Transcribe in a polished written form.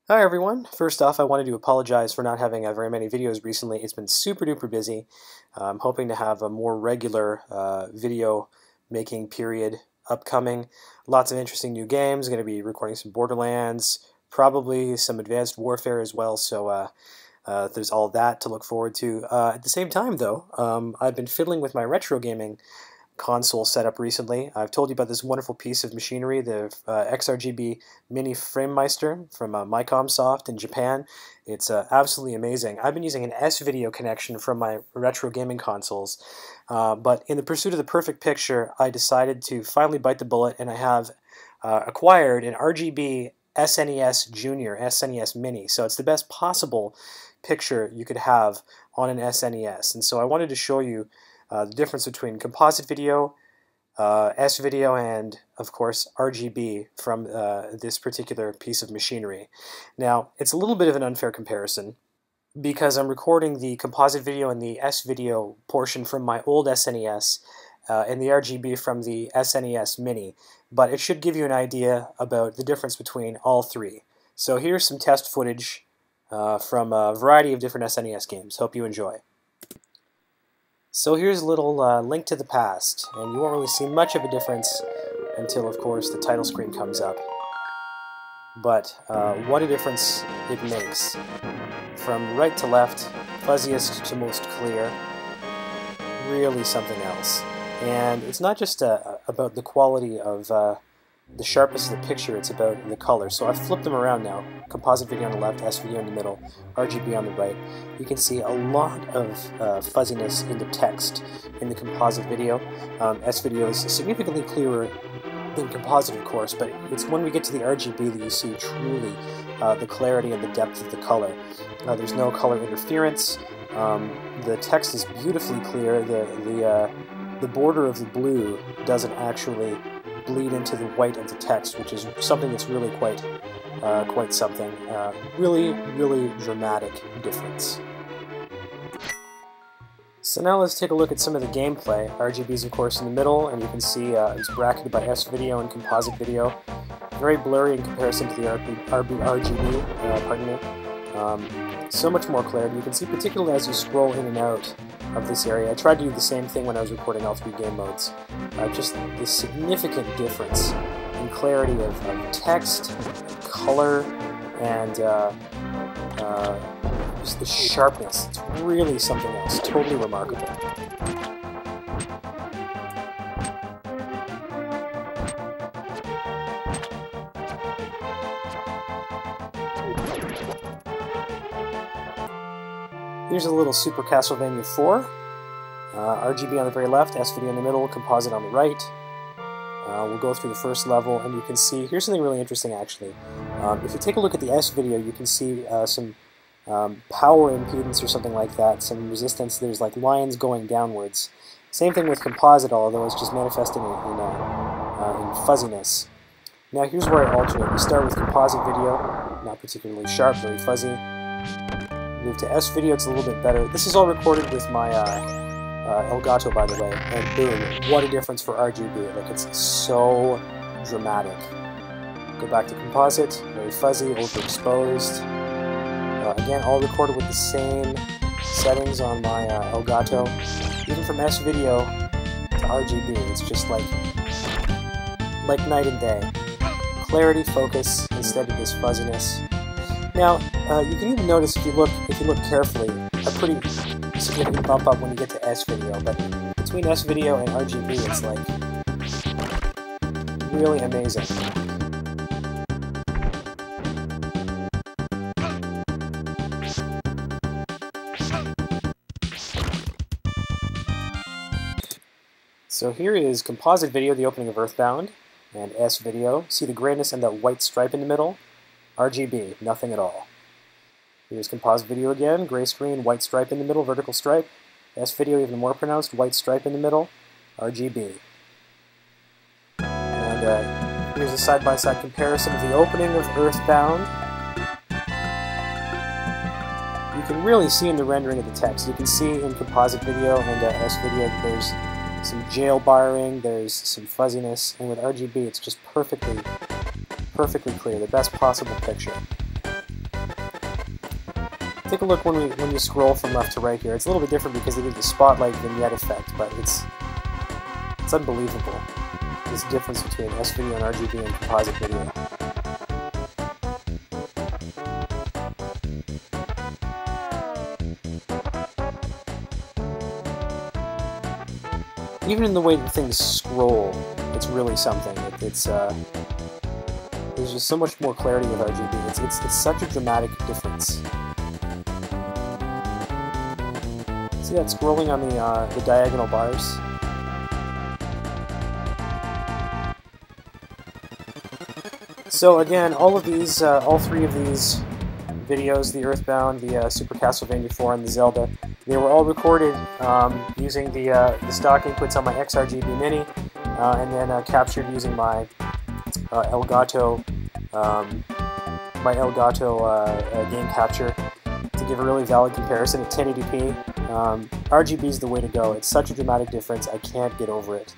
Hi everyone. First off, I wanted to apologize for not having very many videos recently. It's been super duper busy. I'm hoping to have a more regular video making period upcoming. Lots of interesting new games. Going to be recording some Borderlands, probably some Advanced Warfare as well, so there's all that to look forward to. At the same time though, I've been fiddling with my retro gaming console setup recently. I've told you about this wonderful piece of machinery, the XRGB Mini Framemeister from Micomsoft in Japan. It's absolutely amazing. I've been using an S-video connection from my retro gaming consoles, but in the pursuit of the perfect picture, I decided to finally bite the bullet, and I have acquired an RGB SNES Junior, SNES Mini. So it's the best possible picture you could have on an SNES, and so I wanted to show you the difference between composite video, S-video, and, of course, RGB from this particular piece of machinery. Now, it's a little bit of an unfair comparison because I'm recording the composite video and the S-video portion from my old SNES and the RGB from the SNES Mini, but it should give you an idea about the difference between all three. So here's some test footage from a variety of different SNES games. Hope you enjoy. So here's a little link to the past, and you won't really see much of a difference until, of course, the title screen comes up. But what a difference it makes. From right to left, fuzziest to most clear, really something else. And it's not just about the quality of the sharpness of the picture, it's about the color. So I've flipped them around now. Composite video on the left, S video in the middle, RGB on the right. You can see a lot of fuzziness in the text in the composite video. S video is significantly clearer than composite, of course, but it's when we get to the RGB that you see truly the clarity and the depth of the color. There's no color interference. The text is beautifully clear. The border of the blue doesn't actually bleed into the white of the text, which is something that's really quite something. Really dramatic difference. So now let's take a look at some of the gameplay. RGB is of course in the middle, and you can see it's bracketed by S video and composite video. Very blurry in comparison to the RGB, pardon me. So much more clarity. You can see particularly as you scroll in and out of this area. I tried to do the same thing when I was recording all three game modes. Just the significant difference in clarity of text, color, and just the sharpness. It's really something else. Totally remarkable. Here's a little Super Castlevania 4. RGB on the very left, S-video in the middle, composite on the right. We'll go through the first level, and you can see, here's something really interesting actually. If you take a look at the S-video, you can see some power impedance or something like that, some resistance. There's like lines going downwards. Same thing with composite, although it's just manifesting in fuzziness. Now here's where I alternate. We start with composite video, not particularly sharp, very fuzzy. Move to S video, it's a little bit better. This is all recorded with my Elgato, by the way, and boom, what a difference for RGB. Like, it's so dramatic. Go back to composite, very fuzzy, overexposed. Again, all recorded with the same settings on my Elgato. Even from S video to RGB, it's just like night and day. Clarity, focus, instead of this fuzziness. Now, you can even notice if you look carefully, a pretty significant bump up when you get to S video, but between S video and RGB, it's like really amazing. So here is composite video, the opening of Earthbound, and S video. See the grayness and that white stripe in the middle? RGB, nothing at all. Here's composite video again, gray screen, white stripe in the middle, vertical stripe. S video even more pronounced, white stripe in the middle, RGB. And here's a side-by-side comparison of the opening of Earthbound. You can really see in the rendering of the text. You can see in composite video and S video that there's some jail barring, there's some fuzziness, and with RGB it's just perfectly clear, the best possible picture. Take a look when you scroll from left to right here. It's a little bit different because they did the spotlight vignette effect, but it's unbelievable, this difference between S-video and RGB and composite video. Even in the way that things scroll, it's really something. There's just so much more clarity with RGB. It's such a dramatic difference. See that scrolling on the diagonal bars? So again, all three of these videos, the Earthbound, the Super Castlevania 4, and the Zelda, they were all recorded using the stock inputs on my XRGB Mini, and then captured using my Elgato game capture to give a really valid comparison at 1080p. RGB is the way to go. It's such a dramatic difference. I can't get over it.